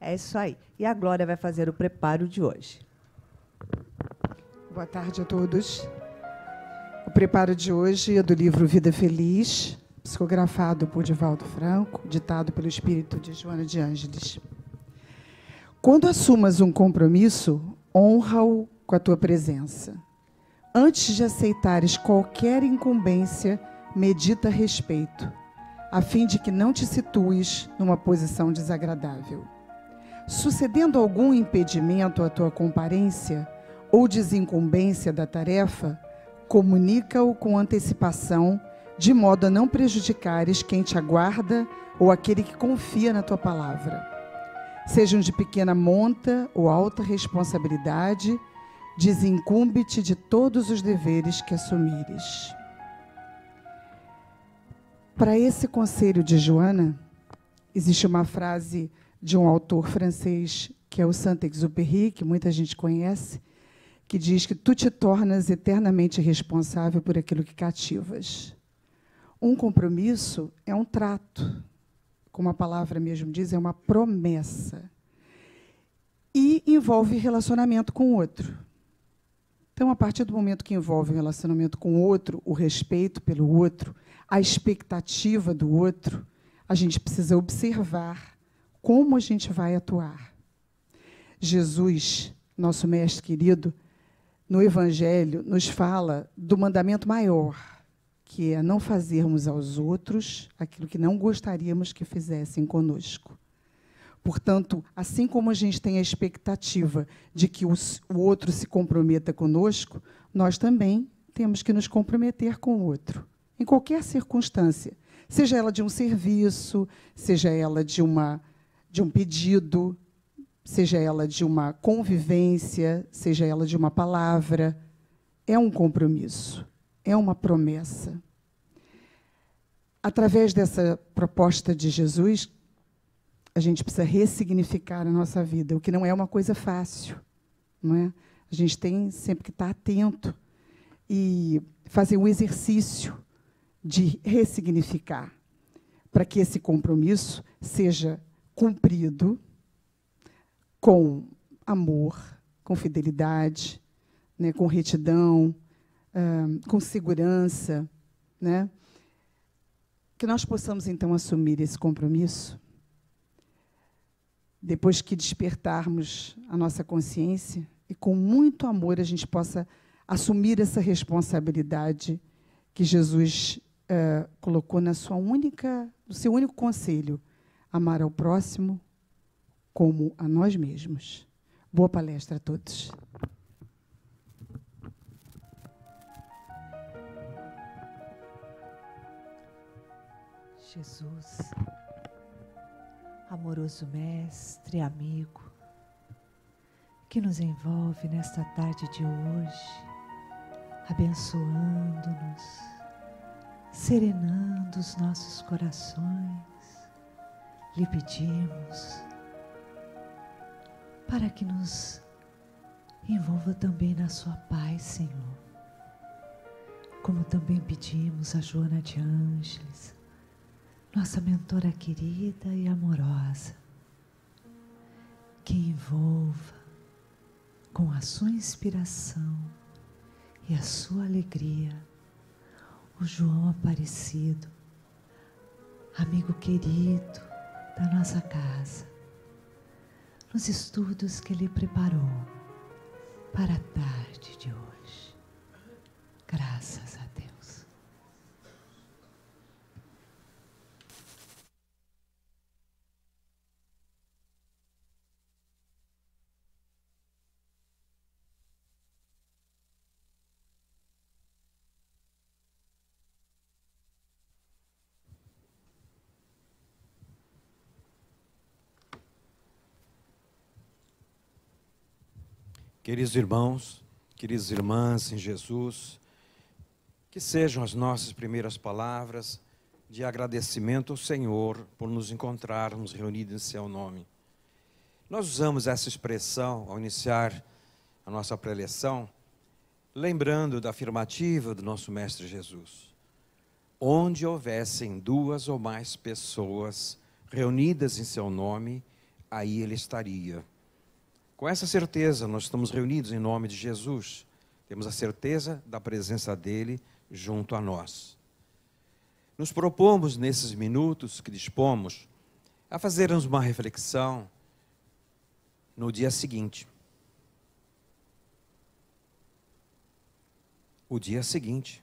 É isso aí. E a Glória vai fazer o preparo de hoje. Boa tarde a todos. O preparo de hoje é do livro Vida Feliz, psicografado por Divaldo Franco, ditado pelo espírito de Joana de Ângeles. Quando assumas um compromisso, honra-o com a tua presença. Antes de aceitares qualquer incumbência, medita a respeito, a fim de que não te situes numa posição desagradável. Sucedendo algum impedimento à tua comparência ou desincumbência da tarefa, comunica-o com antecipação, de modo a não prejudicares quem te aguarda ou aquele que confia na tua palavra. Sejam de pequena monta ou alta responsabilidade, desincumbe-te de todos os deveres que assumires. Para esse conselho de Joana, existe uma frase de um autor francês, que é o Saint-Exupéry, que muita gente conhece, que diz que tu te tornas eternamente responsável por aquilo que cativas. Um compromisso é um trato, como a palavra mesmo diz, é uma promessa. E envolve relacionamento com o outro. Então, a partir do momento que envolve o relacionamento com o outro, o respeito pelo outro, a expectativa do outro, a gente precisa observar como a gente vai atuar. Jesus, nosso mestre querido, no Evangelho, nos fala do mandamento maior, que é não fazermos aos outros aquilo que não gostaríamos que fizessem conosco. Portanto, assim como a gente tem a expectativa de que o outro se comprometa conosco, nós também temos que nos comprometer com o outro, em qualquer circunstância, seja ela de um serviço, seja ela de um pedido, seja ela de uma convivência, seja ela de uma palavra. É um compromisso, é uma promessa. Através dessa proposta de Jesus, a gente precisa ressignificar a nossa vida, o que não é uma coisa fácil, não é? A gente tem sempre que estar atento e fazer um exercício de ressignificar, para que esse compromisso seja cumprido com amor, com fidelidade, né, com retidão, com segurança, né? Que nós possamos, então, assumir esse compromisso, depois que despertarmos a nossa consciência, e com muito amor a gente possa assumir essa responsabilidade que Jesus colocou no seu único conselho: amar ao próximo como a nós mesmos. Boa palestra a todos. Jesus, amoroso mestre, amigo, que nos envolve nesta tarde de hoje, abençoando-nos, serenando os nossos corações, lhe pedimos para que nos envolva também na sua paz, Senhor. Como também pedimos a Joana de Ângeles, nossa mentora querida e amorosa, que envolva com a sua inspiração e a sua alegria o João Aparecido, amigo querido da nossa casa, nos estudos que ele preparou para a tarde de hoje. Graças a Deus. Queridos irmãos, queridas irmãs em Jesus, que sejam as nossas primeiras palavras de agradecimento ao Senhor por nos encontrarmos reunidos em seu nome. Nós usamos essa expressão ao iniciar a nossa preleção, lembrando da afirmativa do nosso Mestre Jesus: onde houvessem duas ou mais pessoas reunidas em seu nome, aí Ele estaria. Com essa certeza, nós estamos reunidos em nome de Jesus. Temos a certeza da presença dEle junto a nós. Nos propomos, nesses minutos que dispomos, a fazermos uma reflexão no dia seguinte. O dia seguinte.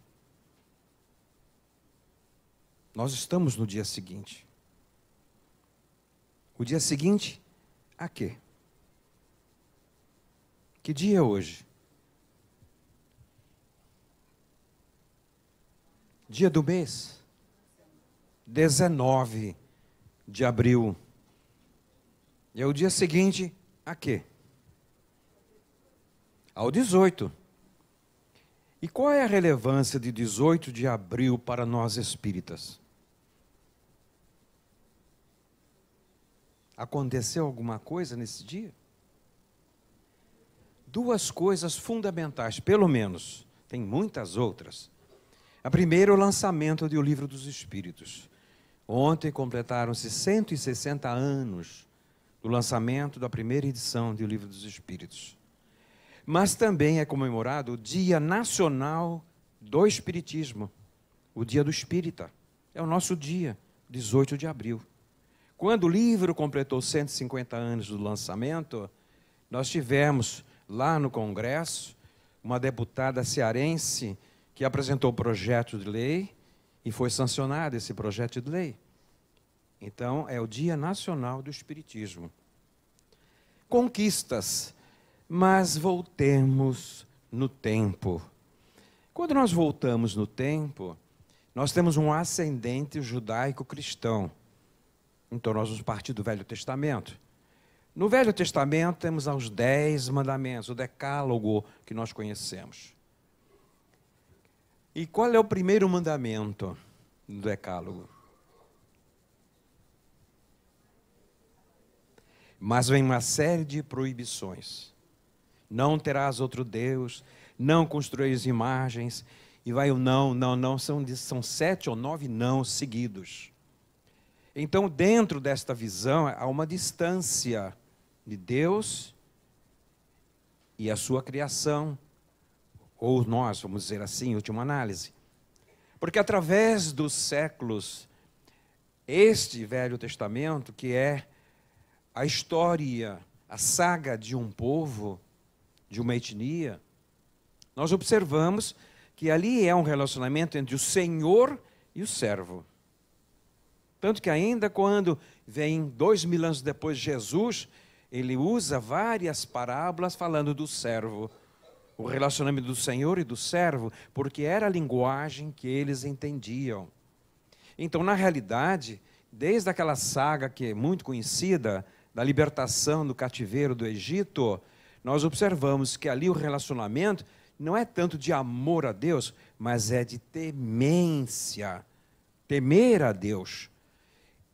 Nós estamos no dia seguinte. O dia seguinte a quê? Que dia é hoje? Dia do mês? 19 de abril. E é o dia seguinte a quê? Ao 18. E qual é a relevância de 18 de abril para nós espíritas? Aconteceu alguma coisa nesse dia? Duas coisas fundamentais, pelo menos, tem muitas outras. A primeira é o lançamento do Livro dos Espíritos. Ontem completaram-se 160 anos do lançamento da primeira edição do Livro dos Espíritos. Mas também é comemorado o Dia Nacional do Espiritismo, o Dia do Espírita. É o nosso dia, 18 de abril. Quando o livro completou 150 anos do lançamento, nós tivemos lá no Congresso uma deputada cearense que apresentou o projeto de lei e foi sancionado esse projeto de lei. Então, é o Dia Nacional do Espiritismo. Conquistas, mas voltemos no tempo. Quando nós voltamos no tempo, nós temos um ascendente judaico-cristão. Então, nós vamos partir do Velho Testamento. No Velho Testamento, temos os 10 mandamentos, o decálogo que nós conhecemos. E qual é o primeiro mandamento do decálogo? Mas vem uma série de proibições. Não terás outro Deus, não construís imagens, e vai o não, são 7 ou 9 não seguidos. Então, dentro desta visão, há uma distância de Deus e a sua criação, ou nós, vamos dizer assim, em última análise. Porque através dos séculos, este Velho Testamento, que é a história, a saga de um povo, de uma etnia, nós observamos que ali é um relacionamento entre o Senhor e o servo. Tanto que ainda quando vem 2000 anos depois Jesus, ele usa várias parábolas falando do servo, o relacionamento do Senhor e do servo, porque era a linguagem que eles entendiam. Então, na realidade, desde aquela saga que é muito conhecida, da libertação do cativeiro do Egito, nós observamos que ali o relacionamento não é tanto de amor a Deus, mas é de temência, temer a Deus.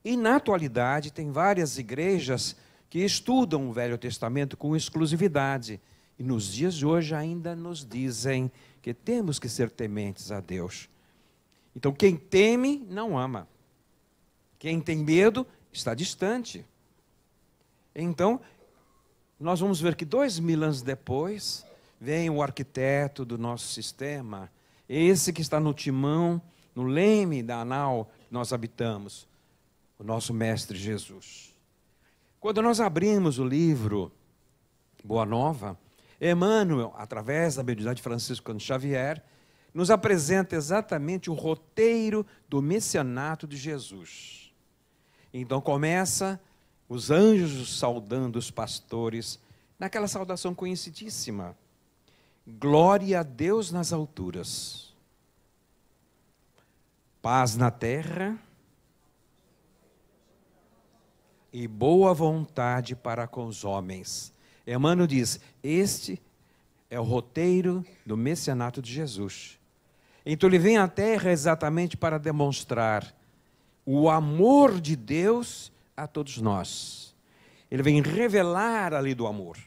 E na atualidade tem várias igrejas que estudam o Velho Testamento com exclusividade. E nos dias de hoje ainda nos dizem que temos que ser tementes a Deus. Então quem teme não ama. Quem tem medo está distante. Então, nós vamos ver que 2000 anos depois, vem o arquiteto do nosso sistema, esse que está no timão, no leme da nau que nós habitamos, o nosso Mestre Jesus. Quando nós abrimos o livro Boa Nova, Emmanuel, através da mediunidade de Francisco Xavier, nos apresenta exatamente o roteiro do messianato de Jesus. Então começa os anjos saudando os pastores, naquela saudação conhecidíssima. Glória a Deus nas alturas. Paz na terra e boa vontade para com os homens. Emmanuel diz, este é o roteiro do messianato de Jesus. Então ele vem à terra exatamente para demonstrar o amor de Deus a todos nós. Ele vem revelar a lei do amor.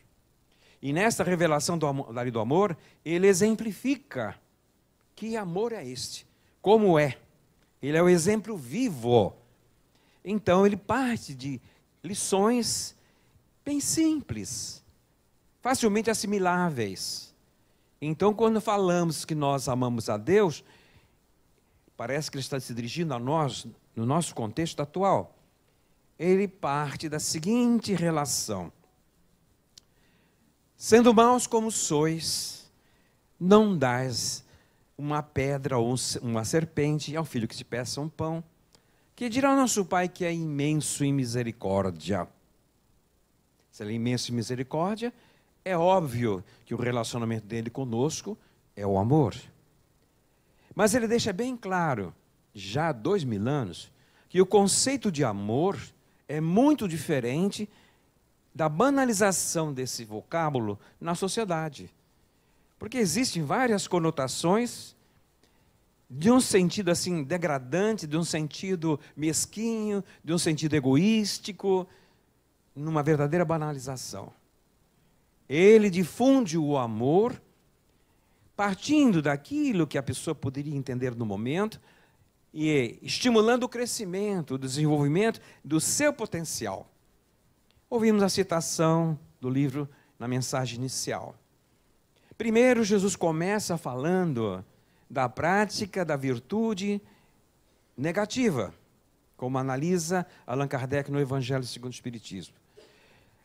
E nesta revelação da lei do amor, ele exemplifica que amor é este, como é. Ele é o exemplo vivo. Então ele parte de lições bem simples, facilmente assimiláveis. Então, quando falamos que nós amamos a Deus, parece que Ele está se dirigindo a nós, no nosso contexto atual. Ele parte da seguinte relação: sendo maus como sois, não dás uma pedra ou uma serpente ao filho que te peça um pão. Que dirá o nosso Pai que é imenso em misericórdia? Se Ele é imenso em misericórdia, é óbvio que o relacionamento dele conosco é o amor. Mas ele deixa bem claro, já há 2000 anos, que o conceito de amor é muito diferente da banalização desse vocábulo na sociedade. Porque existem várias conotações de um sentido assim degradante, de um sentido mesquinho, de um sentido egoístico, numa verdadeira banalização. Ele difunde o amor partindo daquilo que a pessoa poderia entender no momento e estimulando o crescimento, o desenvolvimento do seu potencial. Ouvimos a citação do livro na mensagem inicial. Primeiro, Jesus começa falando da prática da virtude negativa, como analisa Allan Kardec no Evangelho segundo o Espiritismo,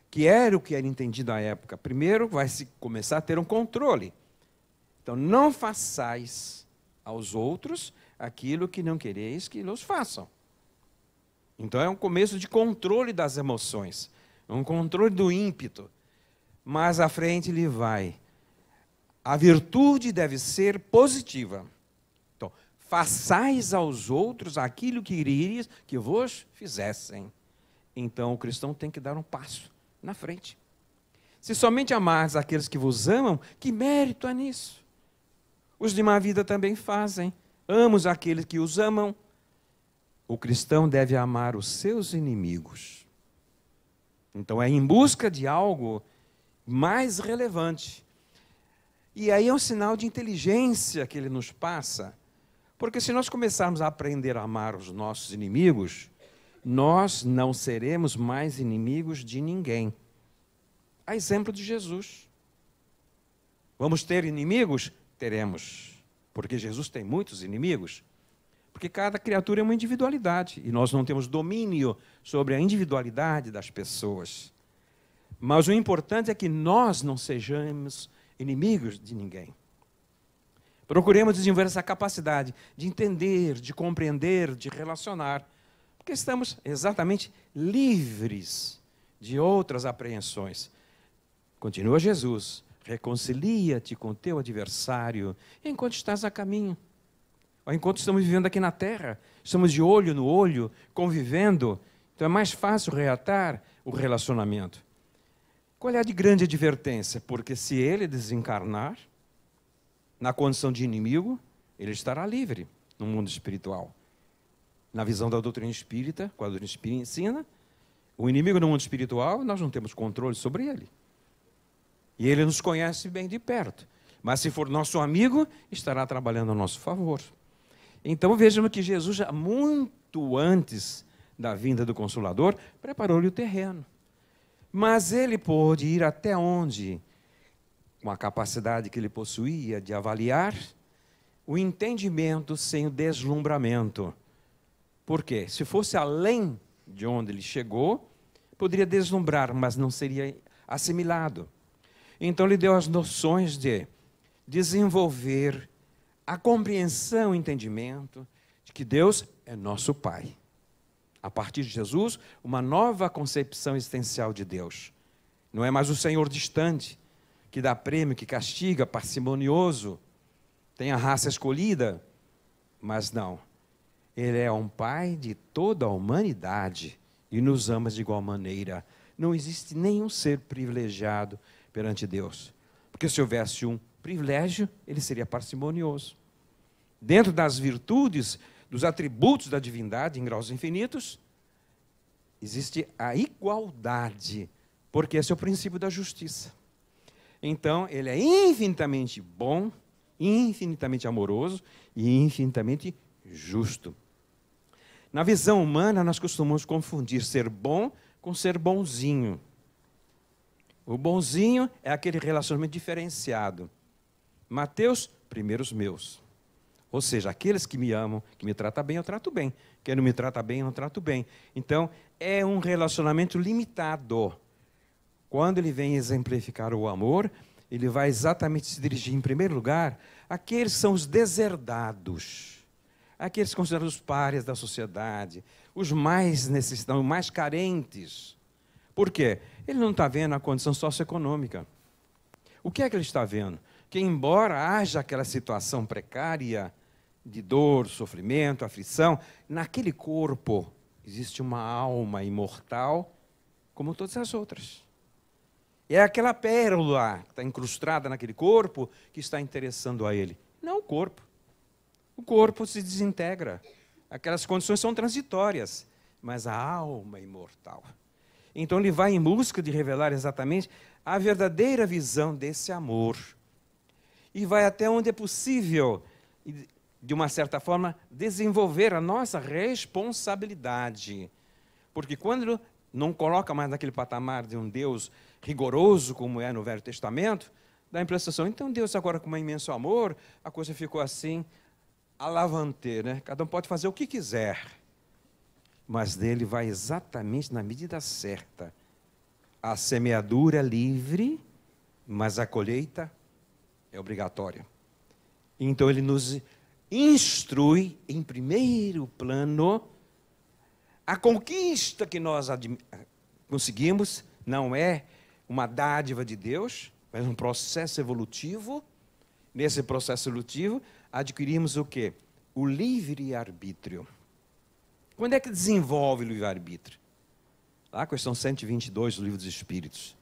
que era o que era entendido à época. Primeiro, vai se começar a ter um controle. Então, não façais aos outros aquilo que não quereis que eles façam. Então, é um começo de controle das emoções, um controle do ímpeto. Mas à frente ele vai: a virtude deve ser positiva. Então, façais aos outros aquilo que querias que vos fizessem. Então, o cristão tem que dar um passo na frente. Se somente amares aqueles que vos amam, que mérito há nisso? Os de má vida também fazem. Amos aqueles que os amam. O cristão deve amar os seus inimigos. Então, é em busca de algo mais relevante. E aí é um sinal de inteligência que ele nos passa. Porque se nós começarmos a aprender a amar os nossos inimigos, nós não seremos mais inimigos de ninguém. A exemplo de Jesus. Vamos ter inimigos? Teremos. Porque Jesus tem muitos inimigos. Porque cada criatura é uma individualidade. E nós não temos domínio sobre a individualidade das pessoas. Mas o importante é que nós não sejamos inimigos de ninguém. Procuremos desenvolver essa capacidade de entender, de compreender, de relacionar. Porque estamos exatamente livres de outras apreensões. Continua Jesus: reconcilia-te com teu adversário enquanto estás a caminho. Ou enquanto estamos vivendo aqui na terra, estamos de olho no olho, convivendo. Então é mais fácil reatar o relacionamento. Qual é a de grande advertência? Porque se ele desencarnar, na condição de inimigo, ele estará livre no mundo espiritual. Na visão da doutrina espírita, quando a doutrina espírita ensina, o inimigo no mundo espiritual, nós não temos controle sobre ele. E ele nos conhece bem de perto. Mas se for nosso amigo, estará trabalhando a nosso favor. Então vejam que Jesus, já muito antes da vinda do Consolador, preparou-lhe o terreno. Mas ele pôde ir até onde, com a capacidade que ele possuía de avaliar, o entendimento sem o deslumbramento. Por quê? Se fosse além de onde ele chegou, poderia deslumbrar, mas não seria assimilado. Então ele deu as noções de desenvolver a compreensão, o entendimento de que Deus é nosso Pai. A partir de Jesus, uma nova concepção existencial de Deus. Não é mais o Senhor distante, que dá prêmio, que castiga, parcimonioso, tem a raça escolhida, mas não. Ele é um Pai de toda a humanidade e nos ama de igual maneira. Não existe nenhum ser privilegiado perante Deus. Porque se houvesse um privilégio, ele seria parcimonioso. Dentro das virtudes, dos atributos da divindade em graus infinitos, existe a igualdade, porque esse é o princípio da justiça. Então, ele é infinitamente bom, infinitamente amoroso e infinitamente justo. Na visão humana, nós costumamos confundir ser bom com ser bonzinho. O bonzinho é aquele relacionamento diferenciado. Mateus, primeiro os meus. Ou seja, aqueles que me amam, que me tratam bem, eu trato bem. Quem não me trata bem, eu não trato bem. Então, é um relacionamento limitado. Quando ele vem exemplificar o amor, ele vai exatamente se dirigir, em primeiro lugar, àqueles que são os deserdados, aqueles considerados os párias da sociedade, os mais necessitados, os mais carentes. Por quê? Ele não está vendo a condição socioeconômica. O que é que ele está vendo? Que, embora haja aquela situação precária de dor, sofrimento, aflição, naquele corpo existe uma alma imortal, como todas as outras. É aquela pérola que está incrustada naquele corpo que está interessando a ele. Não o corpo. O corpo se desintegra. Aquelas condições são transitórias, mas a alma é imortal. Então ele vai em busca de revelar exatamente a verdadeira visão desse amor. E vai até onde é possível, de uma certa forma, desenvolver a nossa responsabilidade. Porque quando não coloca mais naquele patamar de um Deus rigoroso, como é no Velho Testamento, dá a impressão, então Deus agora com um imenso amor, a coisa ficou assim, alavante, né? Cada um pode fazer o que quiser. Mas dele vai exatamente na medida certa. A semeadura é livre, mas a colheita é obrigatória. Então ele nos instrui, em primeiro plano, a conquista que nós conseguimos não é uma dádiva de Deus, mas um processo evolutivo. Nesse processo evolutivo, adquirimos o quê? O livre-arbítrio. Quando é que desenvolve o livre-arbítrio? Lá, questão 122 do Livro dos Espíritos.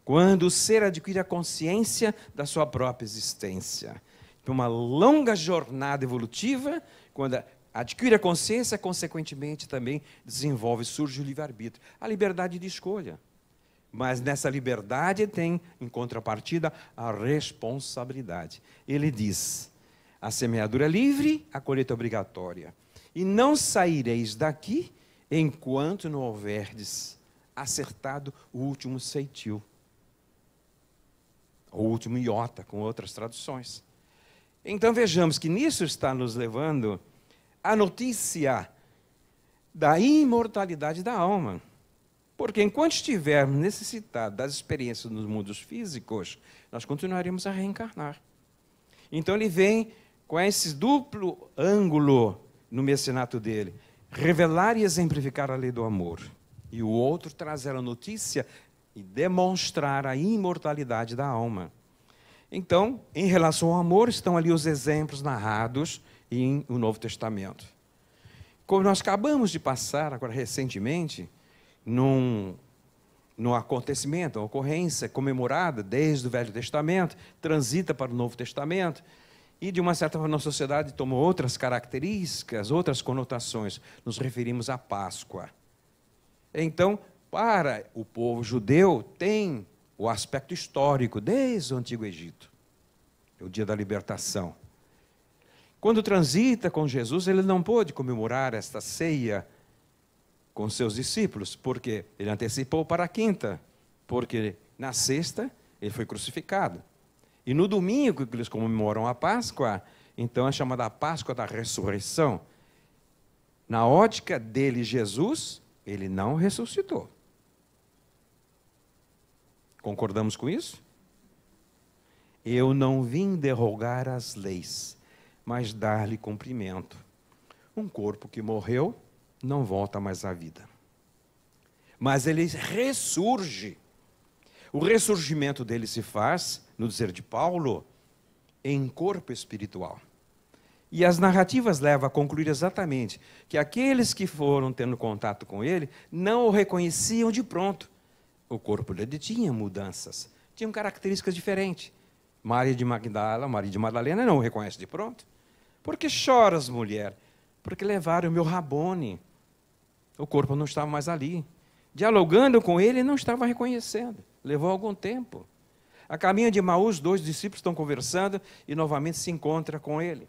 Quando o ser adquire a consciência da sua própria existência. Por uma longa jornada evolutiva, quando adquire a consciência, consequentemente também desenvolve, surge o livre-arbítrio. A liberdade de escolha. Mas nessa liberdade tem, em contrapartida, a responsabilidade. Ele diz, a semeadura é livre, a colheita é obrigatória. E não saireis daqui enquanto não houverdes acertado o último ceitil. O último iota, com outras traduções. Então vejamos que nisso está nos levando a notícia da imortalidade da alma. Porque enquanto estivermos necessitados das experiências nos mundos físicos, nós continuaremos a reencarnar. Então ele vem com esse duplo ângulo no mecenato dele, revelar e exemplificar a lei do amor. E o outro trazer a notícia e demonstrar a imortalidade da alma. Então, em relação ao amor, estão ali os exemplos narrados em o Novo Testamento. Como nós acabamos de passar, agora recentemente, num acontecimento, uma ocorrência comemorada desde o Velho Testamento, transita para o Novo Testamento, e de uma certa forma a sociedade tomou outras características, outras conotações. Nos referimos à Páscoa. Então, para o povo judeu, tem o aspecto histórico desde o Antigo Egito, o dia da libertação. Quando transita com Jesus, ele não pôde comemorar esta ceia com seus discípulos, porque ele antecipou para a quinta, porque na sexta ele foi crucificado. E no domingo que eles comemoram a Páscoa, então é chamada a Páscoa da ressurreição. Na ótica dele, Jesus, ele não ressuscitou. Concordamos com isso? Eu não vim derrogar as leis, mas dar-lhe cumprimento. Um corpo que morreu não volta mais à vida. Mas ele ressurge. O ressurgimento dele se faz, no dizer de Paulo, em corpo espiritual. E as narrativas levam a concluir exatamente que aqueles que foram tendo contato com ele não o reconheciam de pronto. O corpo dele tinha mudanças, tinham características diferentes. Maria de Madalena não o reconhece de pronto. Por que choras, mulher? Porque levaram o meu Rabone. O corpo não estava mais ali. Dialogando com ele, não estava reconhecendo. Levou algum tempo. A caminho de Emaús, 2 discípulos estão conversando e novamente se encontra com ele.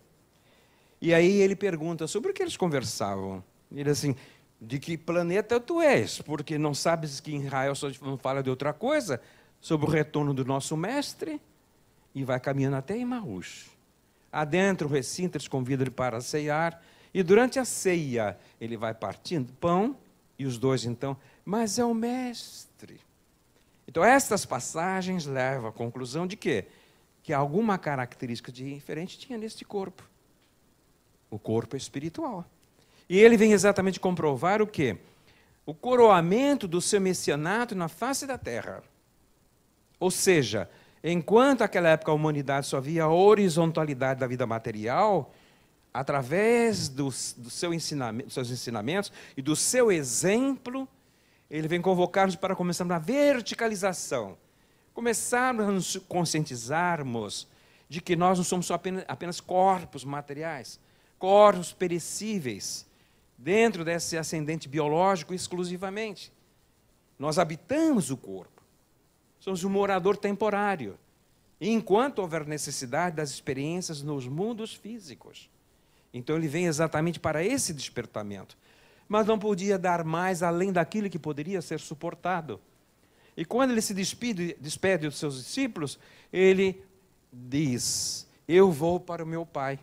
E aí ele pergunta sobre o que eles conversavam. Ele assim, de que planeta tu és? Porque não sabes que em Israel só não fala de outra coisa? sobre o retorno do nosso mestre e vai caminhando até Emaús. Adentro o recinto, eles convidam ele para ceiar, e durante a ceia ele vai partindo pão, e os dois então, mas é o mestre. Então estas passagens levam à conclusão de quê? Que alguma característica diferente tinha neste corpo. O corpo espiritual. E ele vem exatamente comprovar o quê? O coroamento do seu messianato na face da terra. Ou seja, enquanto naquela época a humanidade só via a horizontalidade da vida material, através dos seus ensinamentos e do seu exemplo, ele vem convocar-nos para começarmos a verticalização. Começarmos a nos conscientizarmos de que nós não somos só apenas corpos materiais, corpos perecíveis, dentro desse ascendente biológico exclusivamente. Nós habitamos o corpo. Somos um morador temporário. E enquanto houver necessidade das experiências nos mundos físicos. Então ele vem exatamente para esse despertamento. Mas não podia dar mais além daquilo que poderia ser suportado. E quando ele se despede dos seus discípulos, ele diz: eu vou para o meu Pai,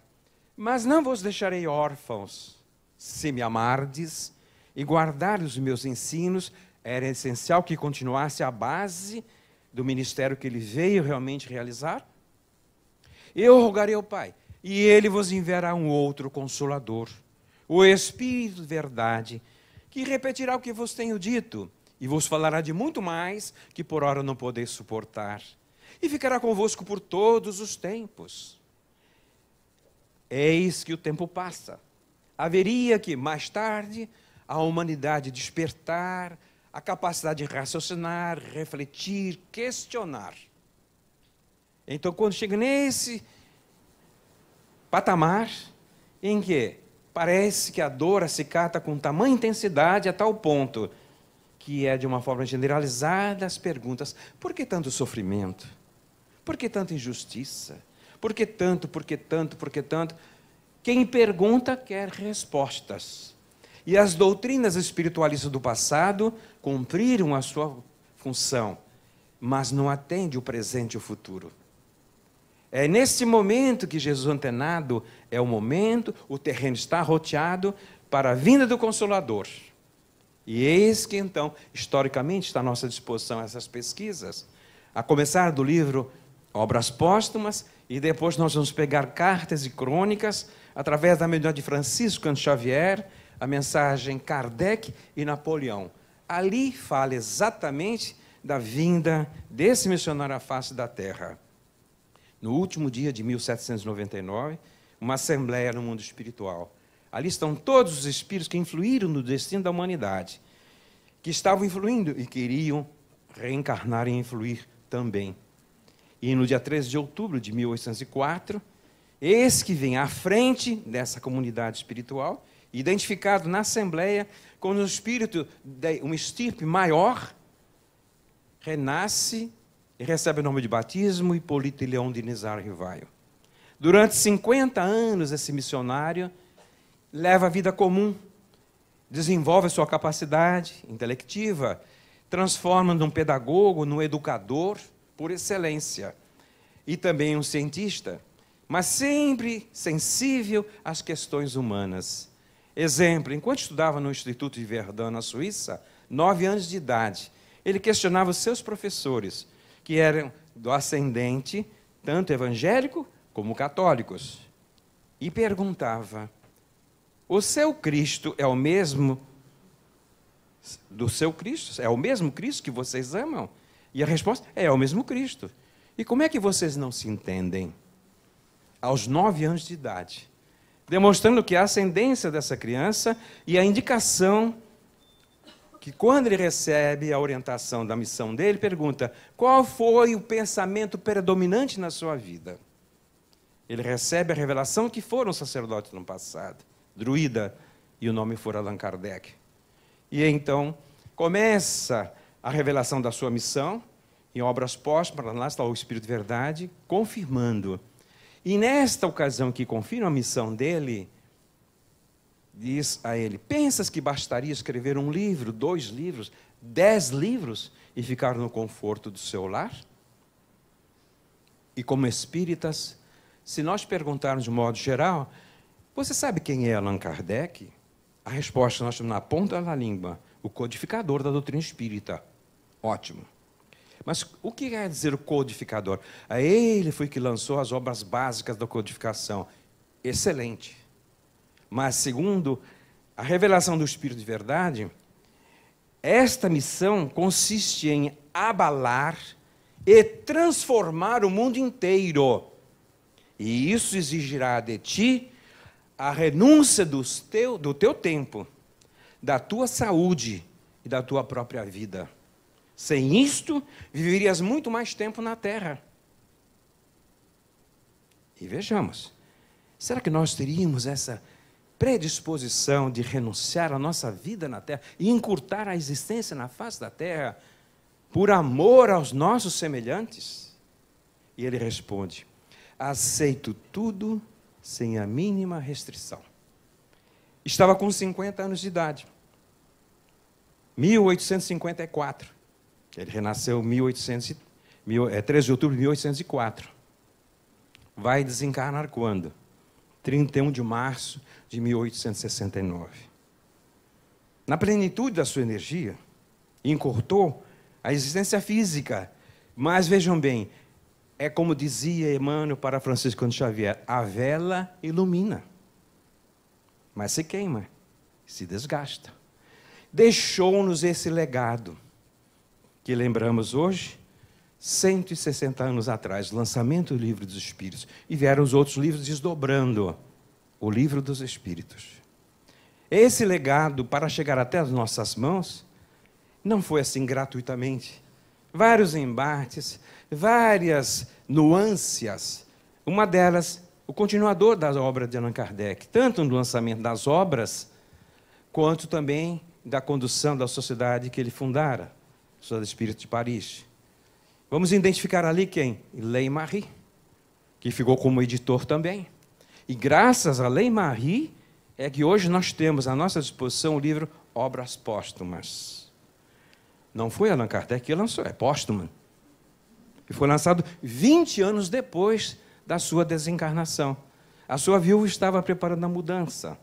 mas não vos deixarei órfãos. Se me amardes e guardardes os meus ensinos, era essencial que continuasse a base do ministério que ele veio realmente realizar. Eu rogarei ao Pai, e ele vos enviará um outro Consolador, o Espírito de verdade, que repetirá o que vos tenho dito, e vos falará de muito mais que por hora não podeis suportar, e ficará convosco por todos os tempos. Eis que o tempo passa. Haveria que, mais tarde, a humanidade despertar a capacidade de raciocinar, refletir, questionar. Então, quando chega nesse patamar em que parece que a dor acicata com tamanha intensidade a tal ponto que é de uma forma generalizada as perguntas: por que tanto sofrimento? Por que tanta injustiça? Por que tanto, por que tanto, por que tanto? Quem pergunta quer respostas. E as doutrinas espiritualistas do passado cumpriram a sua função, mas não atende o presente e o futuro. É nesse momento que Jesus antenado é o momento, o terreno está roteado para a vinda do Consolador. E eis que então, historicamente, está à nossa disposição essas pesquisas, a começar do livro Obras Póstumas, e depois nós vamos pegar cartas e crônicas, através da mediunidade de Francisco Cândido Xavier, a mensagem Kardec e Napoleão. Ali fala exatamente da vinda desse missionário à face da Terra. No último dia de 1799, uma assembleia no mundo espiritual. Ali estão todos os espíritos que influíram no destino da humanidade, que estavam influindo e queriam reencarnar e influir também. E no dia 13 de outubro de 1804, esse que vem à frente dessa comunidade espiritual, identificado na Assembleia como um espírito de uma estirpe maior, renasce e recebe o nome de batismo Hipólito Leão de Nizar Rivaio. Durante 50 anos, esse missionário leva a vida comum, desenvolve a sua capacidade intelectiva, transforma num pedagogo, num educador por excelência, e também um cientista, mas sempre sensível às questões humanas. Exemplo, enquanto estudava no Instituto de Verdun, na Suíça, 9 anos de idade, ele questionava os seus professores, que eram do ascendente, tanto evangélico como católicos, e perguntava: o seu Cristo é o mesmo do seu Cristo? É o mesmo Cristo que vocês amam? E a resposta é o mesmo Cristo. E como é que vocês não se entendem? Aos 9 anos de idade, demonstrando que a ascendência dessa criança e a indicação que quando ele recebe a orientação da missão dele, pergunta: qual foi o pensamento predominante na sua vida? Ele recebe a revelação que foram sacerdotes no passado, druida, e o nome for Allan Kardec. E então começa a revelação da sua missão, em Obras Póstumas, lá está o Espírito de Verdade, confirmando. E nesta ocasião que confirma a missão dele, diz a ele: pensas que bastaria escrever 1 livro, 2 livros, 10 livros, e ficar no conforto do seu lar? E como espíritas, se nós perguntarmos de modo geral, você sabe quem é Allan Kardec? A resposta nós temos na ponta da língua, o codificador da doutrina espírita. Ótimo. Mas o que quer dizer o codificador? Ele foi que lançou as obras básicas da codificação. Excelente. Mas, segundo a revelação do Espírito de Verdade, esta missão consiste em abalar e transformar o mundo inteiro. E isso exigirá de ti a renúncia do teu tempo, da tua saúde e da tua própria vida. Sem isto, viverias muito mais tempo na Terra. E vejamos, será que nós teríamos essa predisposição de renunciar à nossa vida na Terra e encurtar a existência na face da Terra por amor aos nossos semelhantes? E ele responde: aceito tudo sem a mínima restrição. Estava com 50 anos de idade. 1854. Ele renasceu 13 de outubro de 1804. Vai desencarnar quando? 31 de março de 1869. Na plenitude da sua energia, encurtou a existência física. Mas vejam bem, é como dizia Emmanuel para Francisco de Xavier: a vela ilumina, mas se queima, se desgasta. Deixou-nos esse legado, que lembramos hoje, 160 anos atrás, o lançamento do Livro dos Espíritos. E vieram os outros livros desdobrando o Livro dos Espíritos. Esse legado, para chegar até as nossas mãos, não foi assim gratuitamente. Vários embates, várias nuances. Uma delas, o continuador da obra de Allan Kardec, tanto no lançamento das obras, quanto também da condução da sociedade que ele fundara, a Sociedade Espírita de Paris. Vamos identificar ali quem? Lay-Marie, que ficou como editor também. E graças a Lay-Marie é que hoje nós temos à nossa disposição o livro Obras Póstumas. Não foi Allan Kardec que lançou, é póstuma. E foi lançado 20 anos depois da sua desencarnação. A sua viúva estava preparando a mudança.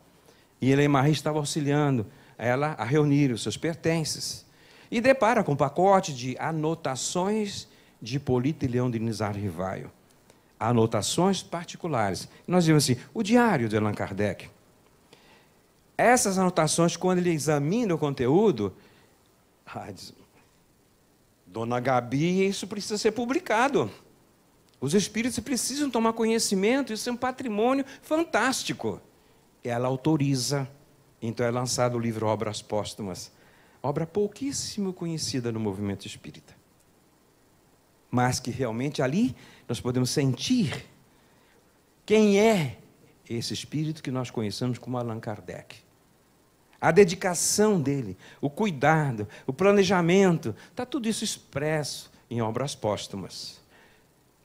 E Lay-Marie estava auxiliando ela a reunir os seus pertences. E depara com um pacote de anotações de Hipólito e Leão de Nizar Rivaio. Anotações particulares. Nós vimos assim, o diário de Allan Kardec. Essas anotações, quando ele examina o conteúdo, diz: Dona Gabi, isso precisa ser publicado. Os espíritos precisam tomar conhecimento, isso é um patrimônio fantástico. Ela autoriza, então é lançado o livro Obras Póstumas. Obra pouquíssimo conhecida no movimento espírita. Mas que realmente ali nós podemos sentir quem é esse espírito que nós conhecemos como Allan Kardec. A dedicação dele, o cuidado, o planejamento, está tudo isso expresso em Obras Póstumas.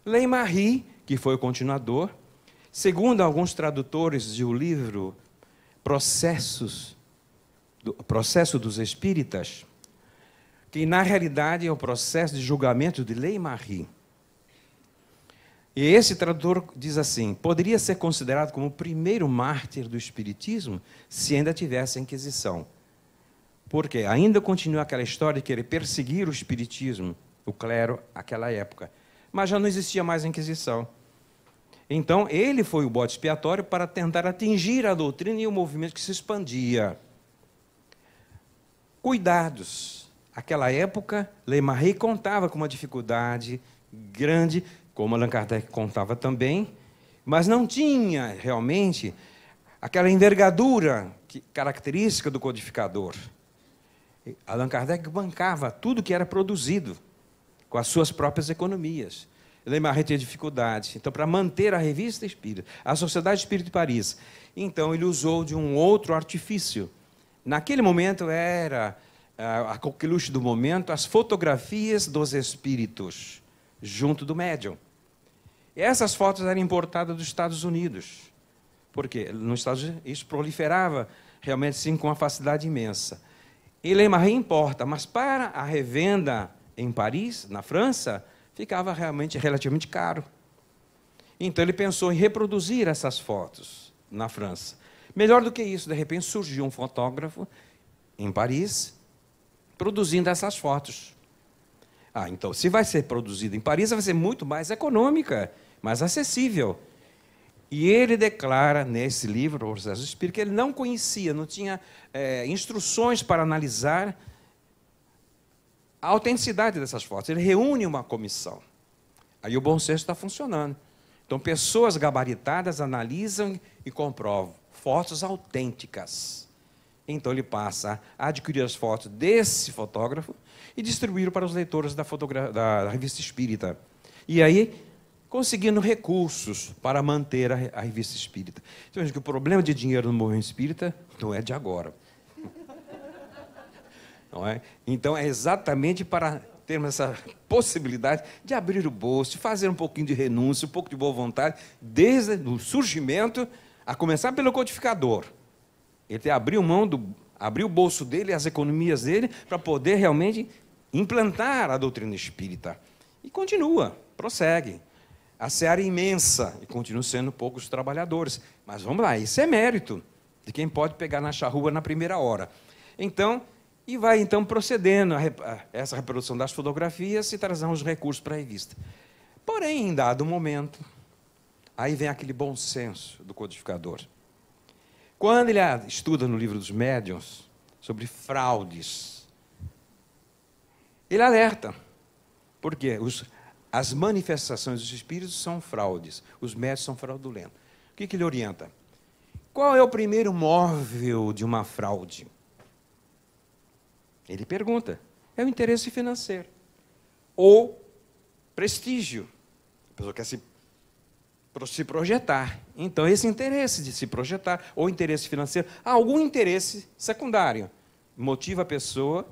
Lay-Marie, que foi o continuador, segundo alguns tradutores do livro Processo dos Espíritas, que na realidade é o processo de julgamento de Lay-Marie. E esse tradutor diz assim: poderia ser considerado como o primeiro mártir do Espiritismo se ainda tivesse a Inquisição. Porque ainda continua aquela história de querer perseguir o Espiritismo, o clero, naquela época. Mas já não existia mais a Inquisição. Então, ele foi o bode expiatório para tentar atingir a doutrina e o movimento que se expandia. Cuidados. Aquela época, Lay-Marie contava com uma dificuldade grande, como Allan Kardec contava também, mas não tinha realmente aquela envergadura característica do codificador. Allan Kardec bancava tudo que era produzido com as suas próprias economias. Lay-Marie tinha dificuldade. Então, para manter a revista espírita, a Sociedade Espírita de Paris, então ele usou de um outro artifício. Naquele momento era a coqueluche do momento, as fotografias dos espíritos, junto do médium. E essas fotos eram importadas dos Estados Unidos, porque nos Estados Unidos isso proliferava realmente sim com uma facilidade imensa. E Lay-Marie importa, mas para a revenda em Paris, na França, ficava relativamente caro. Então ele pensou em reproduzir essas fotos na França. Melhor do que isso, de repente surgiu um fotógrafo em Paris produzindo essas fotos. Então, se vai ser produzido em Paris, vai ser muito mais econômica, mais acessível. E ele declara nesse livro, O Processo do Espírito, que ele não conhecia, não tinha instruções para analisar a autenticidade dessas fotos. Ele reúne uma comissão. Aí o bom senso está funcionando. Então, pessoas gabaritadas analisam e comprovam fotos autênticas. Então, ele passa a adquirir as fotos desse fotógrafo e distribuir para os leitores da Revista Espírita. E aí, conseguindo recursos para manter a Revista Espírita. Então, veja que o problema de dinheiro no movimento espírita não é de agora. Não é? Então, é exatamente para termos essa possibilidade de abrir o bolso, de fazer um pouquinho de renúncia, um pouco de boa vontade, desde o surgimento, a começar pelo codificador. Ele abriu abriu o bolso dele, as economias dele, para poder realmente implantar a doutrina espírita. E continua, prossegue. A seara é imensa, e continuam sendo poucos trabalhadores. Mas vamos lá, isso é mérito de quem pode pegar na charrua na primeira hora. Então, e vai então procedendo essa reprodução das fotografias e trazendo os recursos para a revista. Porém, em dado momento, aí vem aquele bom senso do codificador. Quando ele estuda no livro dos médiuns sobre fraudes, ele alerta, porque as manifestações dos espíritos são fraudes, os médiuns são fraudulentos. O que ele orienta? Qual é o primeiro móvel de uma fraude? Ele pergunta, é o interesse financeiro, ou prestígio. A pessoa quer se projetar. Então, esse interesse de se projetar, ou interesse financeiro, algum interesse secundário, motiva a pessoa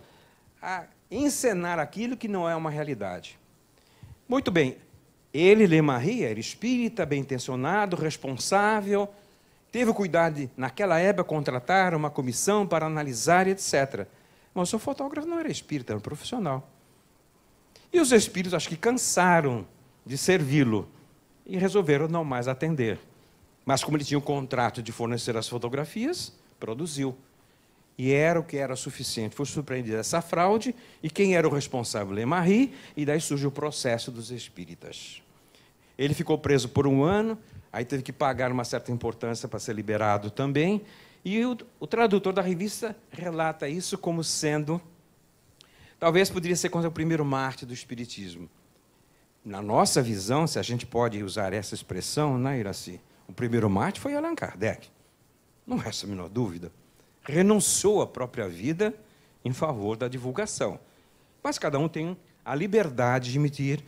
a encenar aquilo que não é uma realidade. Muito bem, ele, Lemarie, era espírita, bem intencionado, responsável, teve o cuidado de, naquela época, contratar uma comissão para analisar, etc. Mas o seu fotógrafo não era espírita, era um profissional. E os espíritos, acho que cansaram de servi-lo e resolveram não mais atender. Mas, como ele tinha o contrato de fornecer as fotografias, produziu. E era o que era suficiente. Foi surpreendida essa fraude, e quem era o responsável? Lemarie, e daí surgiu o processo dos espíritas. Ele ficou preso por 1 ano, aí teve que pagar uma certa importância para ser liberado também, e o tradutor da revista relata isso como sendo, talvez poderia ser contra o primeiro mártir do espiritismo. Na nossa visão, se a gente pode usar essa expressão, né, Iraci? O primeiro mártir foi Allan Kardec. Não resta a menor dúvida. Renunciou à própria vida em favor da divulgação. Mas cada um tem a liberdade de emitir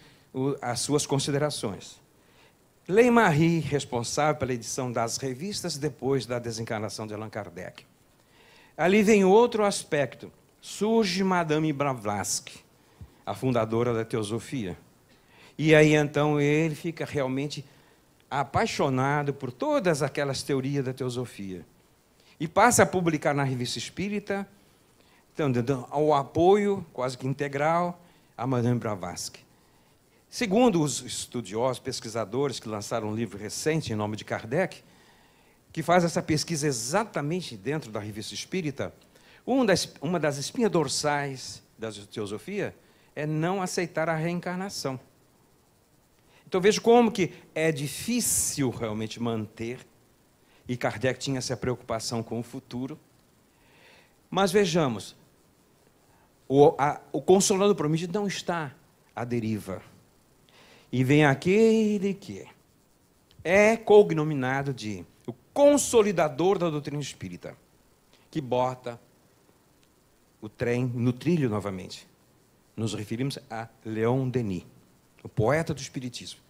as suas considerações. Lemarie, responsável pela edição das revistas depois da desencarnação de Allan Kardec. Ali vem outro aspecto. Surge Madame Blavatsky, a fundadora da Teosofia. E aí, então, ele fica realmente apaixonado por todas aquelas teorias da Teosofia. E passa a publicar na Revista Espírita, dando ao apoio quase que integral a Madame Blavatsky. Segundo os estudiosos, pesquisadores que lançaram um livro recente em nome de Kardec, que faz essa pesquisa exatamente dentro da Revista Espírita, uma das espinhas dorsais da Teosofia é não aceitar a reencarnação. Então, vejo como que é difícil realmente manter, e Kardec tinha essa preocupação com o futuro. Mas vejamos, o Consolador Prometido não está à deriva. E vem aquele que é cognominado de o Consolidador da doutrina espírita, que bota o trem no trilho novamente. Nos referimos a Leon Denis, o poeta do espiritismo.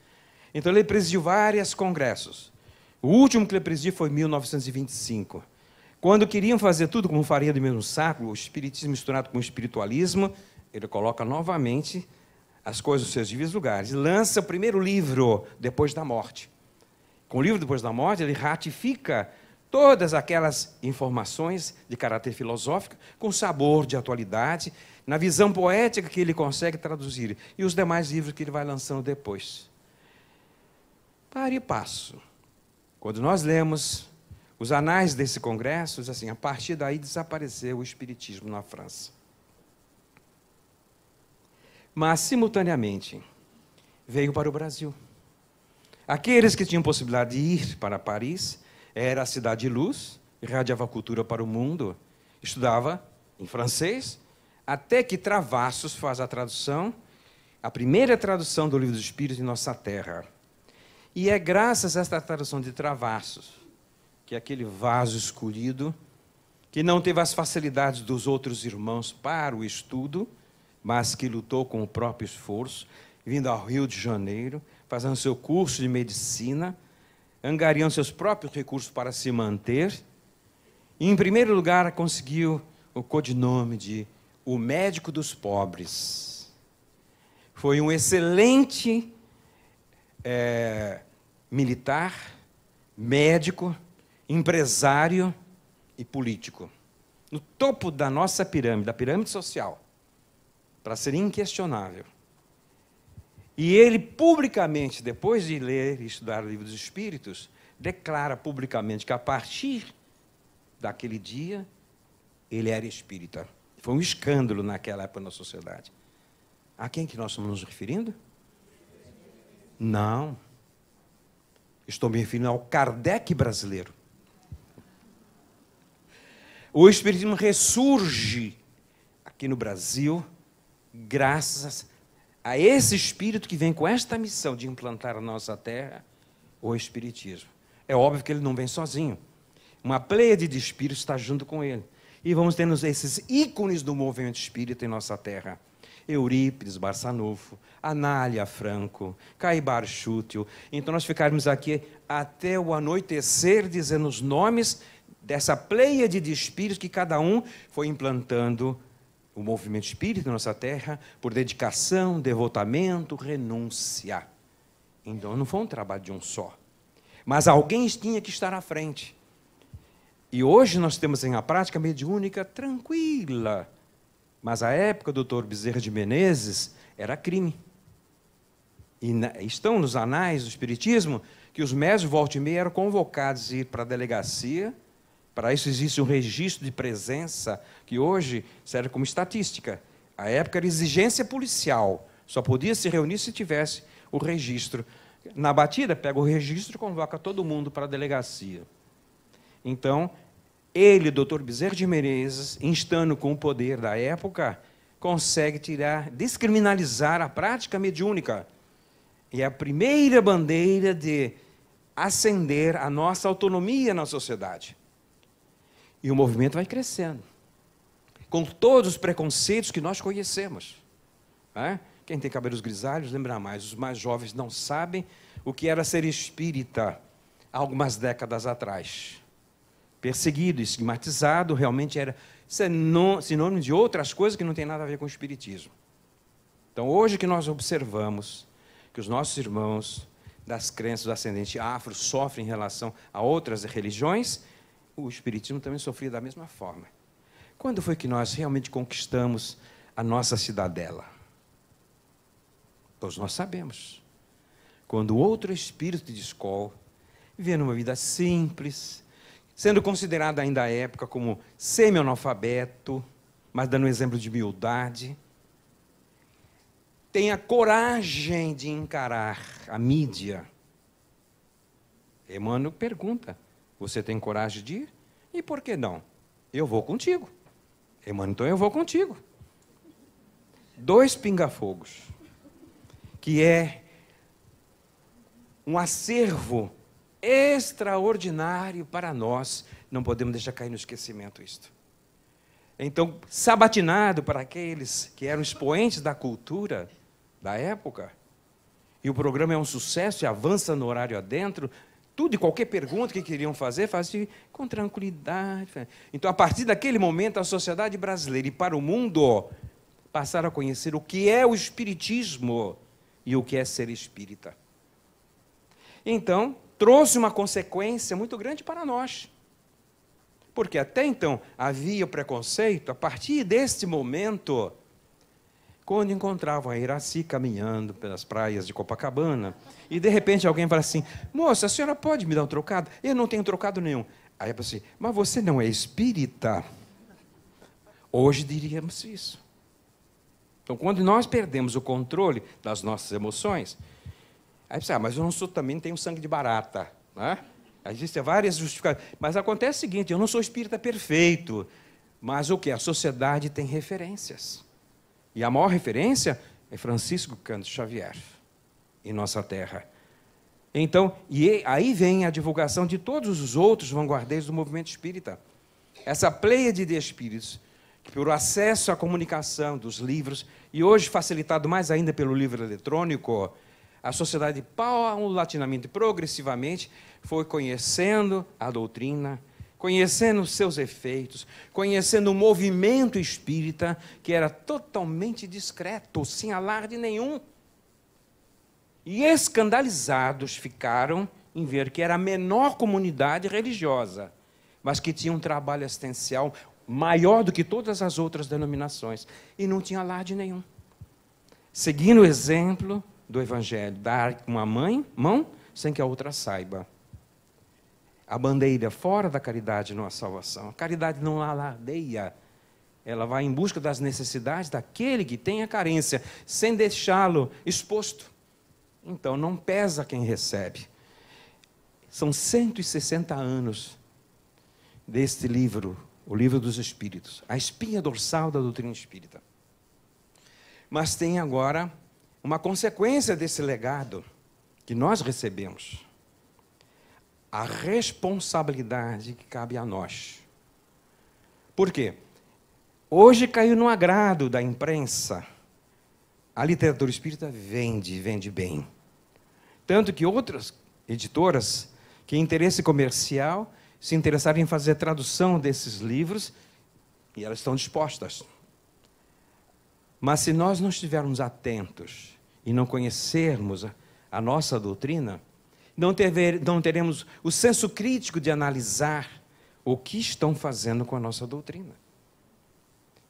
Então, ele presidiu vários congressos. O último que ele presidiu foi em 1925. Quando queriam fazer tudo como farinha do mesmo saco, o espiritismo misturado com o espiritualismo, ele coloca novamente as coisas nos seus devidos lugares. Lança o primeiro livro, Depois da Morte. Com o livro Depois da Morte, ele ratifica todas aquelas informações de caráter filosófico com sabor de atualidade, na visão poética que ele consegue traduzir, e os demais livros que ele vai lançando depois. Para e passo. Quando nós lemos os anais desse congresso, assim, a partir daí desapareceu o espiritismo na França. Mas, simultaneamente, veio para o Brasil. Aqueles que tinham possibilidade de ir para Paris, era a cidade de luz, irradiava a cultura para o mundo, estudava em francês, até que Travassos faz a tradução, a primeira tradução do Livro dos Espíritos em nossa terra. E é graças a esta tradução de Travassos, que é aquele vaso escolhido, que não teve as facilidades dos outros irmãos para o estudo, mas que lutou com o próprio esforço, vindo ao Rio de Janeiro, fazendo seu curso de medicina, angariando seus próprios recursos para se manter, e, em primeiro lugar, conseguiu o codinome de o médico dos pobres. Foi um excelente militar, médico, empresário e político. No topo da nossa pirâmide, da pirâmide social, para ser inquestionável. E ele publicamente, depois de ler e estudar o Livro dos Espíritos, declara publicamente que a partir daquele dia ele era espírita. Foi um escândalo naquela época na sociedade. A quem que nós estamos nos referindo? Não. Estou me referindo ao Kardec brasileiro. O espiritismo ressurge aqui no Brasil graças a esse espírito que vem com esta missão de implantar na nossa terra o espiritismo. É óbvio que ele não vem sozinho. Uma pleiade de espíritos está junto com ele. E vamos tendo esses ícones do movimento espírita em nossa terra. Eurípides Barçanufo, Anália Franco, Caibar Chútil. Então nós ficarmos aqui até o anoitecer dizendo os nomes dessa pleiade de espíritos que cada um foi implantando o movimento espírita em nossa terra por dedicação, devotamento, renúncia. Então não foi um trabalho de um só. Mas alguém tinha que estar à frente. E hoje nós temos em a prática mediúnica tranquila. Mas a época do Dr. Bezerra de Menezes era crime. E estão nos anais do Espiritismo que os médiuns volta e meia eram convocados a ir para a delegacia. Para isso existe um registro de presença que hoje serve como estatística. A época era exigência policial. Só podia se reunir se tivesse o registro. Na batida, pega o registro e convoca todo mundo para a delegacia. Então, ele, Dr. Bezerra de Menezes, instando com o poder da época, consegue descriminalizar a prática mediúnica. E é a primeira bandeira de acender a nossa autonomia na sociedade. E o movimento vai crescendo, com todos os preconceitos que nós conhecemos. Quem tem cabelos grisalhos lembra mais. Os mais jovens não sabem o que era ser espírita há algumas décadas atrás. Perseguido, estigmatizado, realmente era sinônimo de outras coisas que não tem nada a ver com o espiritismo. Então, hoje que nós observamos que os nossos irmãos das crenças do ascendente afro sofrem em relação a outras religiões, o espiritismo também sofria da mesma forma. Quando foi que nós realmente conquistamos a nossa cidadela? Todos nós sabemos. Quando outro espírito de escola vivia numa vida simples, sendo considerado ainda à época como semi-analfabeto, mas dando um exemplo de humildade, tem a coragem de encarar a mídia. Emmanuel pergunta, você tem coragem de ir? E por que não? Eu vou contigo. Emmanuel, então eu vou contigo. 2 pingafogos, que é um acervo extraordinário para nós, não podemos deixar cair no esquecimento isto. Então, sabatinado para aqueles que eram expoentes da cultura da época, e o programa é um sucesso e avança no horário adentro, tudo e qualquer pergunta que queriam fazer, faziam com tranquilidade. Então, a partir daquele momento, a sociedade brasileira e para o mundo passaram a conhecer o que é o espiritismo e o que é ser espírita. Então, trouxe uma consequência muito grande para nós. Porque até então havia o preconceito. A partir deste momento, quando encontravam a Iraci caminhando pelas praias de Copacabana, e de repente alguém fala assim, moça, a senhora pode me dar um trocado? Eu não tenho trocado nenhum. Aí eu falei assim, mas você não é espírita? Hoje diríamos isso. Então, quando nós perdemos o controle das nossas emoções, aí você, mas eu não sou, também não tenho sangue de barata. Né? Existem várias justificativas. Mas acontece o seguinte, eu não sou espírita perfeito, mas o que? A sociedade tem referências. E a maior referência é Francisco Cândido Xavier, em nossa terra. Então, e aí vem a divulgação de todos os outros vanguardeiros do movimento espírita. Essa pleiade de espíritos, que por acesso à comunicação dos livros, e hoje facilitado mais ainda pelo livro eletrônico, a sociedade paulatinamente, progressivamente, foi conhecendo a doutrina, conhecendo os seus efeitos, conhecendo o movimento espírita, que era totalmente discreto, sem alarde nenhum. E escandalizados ficaram em ver que era a menor comunidade religiosa, mas que tinha um trabalho assistencial maior do que todas as outras denominações, e não tinha alarde nenhum. Seguindo o exemplo do Evangelho, dar uma mão sem que a outra saiba. A bandeira fora da caridade não há salvação. A caridade não alardeia. Ela vai em busca das necessidades daquele que tem a carência, sem deixá-lo exposto. Então, não pesa quem recebe. São 160 anos deste livro, o Livro dos Espíritos, a espinha dorsal da doutrina espírita. Mas tem agora uma consequência desse legado que nós recebemos. A responsabilidade que cabe a nós. Por quê? Hoje caiu no agrado da imprensa. A literatura espírita vende bem. Tanto que outras editoras, que têm interesse comercial, se interessaram em fazer tradução desses livros, e elas estão dispostas. Mas se nós não estivermos atentos e não conhecermos a nossa doutrina, não teremos o senso crítico de analisar o que estão fazendo com a nossa doutrina.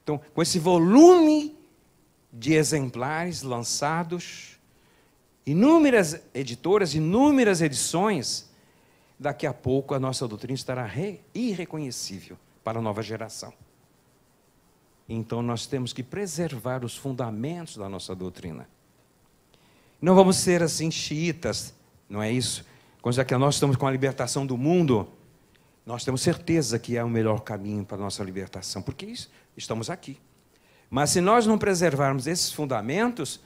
Então, com esse volume de exemplares lançados, inúmeras editoras, inúmeras edições, daqui a pouco a nossa doutrina estará irreconhecível para a nova geração. Então, nós temos que preservar os fundamentos da nossa doutrina. Não vamos ser assim xiitas, não é isso? Já que nós estamos com a libertação do mundo, nós temos certeza que é o melhor caminho para a nossa libertação, porque isso, estamos aqui. Mas se nós não preservarmos esses fundamentos,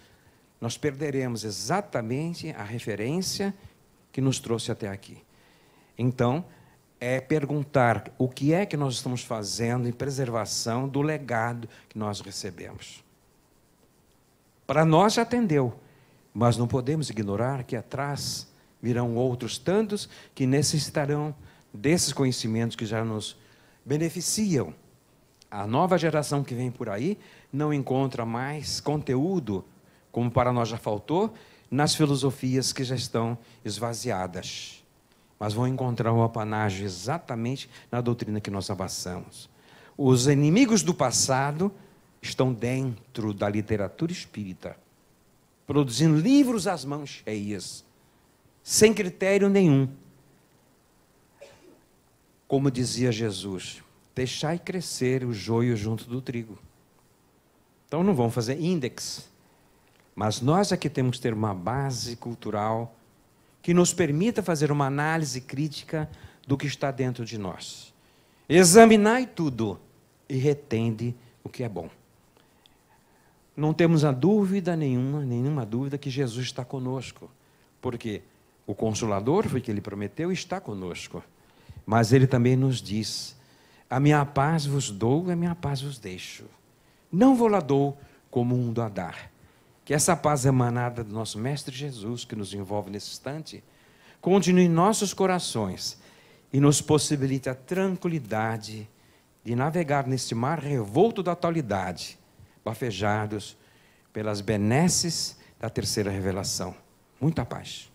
nós perderemos exatamente a referência que nos trouxe até aqui. Então, é perguntar o que é que nós estamos fazendo em preservação do legado que nós recebemos. Para nós já atendeu, mas não podemos ignorar que atrás virão outros tantos que necessitarão desses conhecimentos que já nos beneficiam. A nova geração que vem por aí não encontra mais conteúdo, como para nós já faltou, nas filosofias que já estão esvaziadas. Mas vão encontrar o apanágio exatamente na doutrina que nós abraçamos. Os inimigos do passado estão dentro da literatura espírita, produzindo livros às mãos cheias, sem critério nenhum. Como dizia Jesus, deixai crescer o joio junto do trigo. Então não vamos fazer índex, mas nós aqui temos que ter uma base cultural que nos permita fazer uma análise crítica do que está dentro de nós. Examinai tudo e retende o que é bom. Não temos a dúvida nenhuma dúvida que Jesus está conosco, porque o Consolador, foi o que ele prometeu, está conosco. Mas ele também nos diz, a minha paz vos dou, a minha paz vos deixo. Não vou lá dou como o mundo a dar. Que essa paz emanada do nosso Mestre Jesus, que nos envolve nesse instante, continue em nossos corações e nos possibilite a tranquilidade de navegar neste mar revolto da atualidade, bafejados pelas benesses da terceira revelação. Muita paz.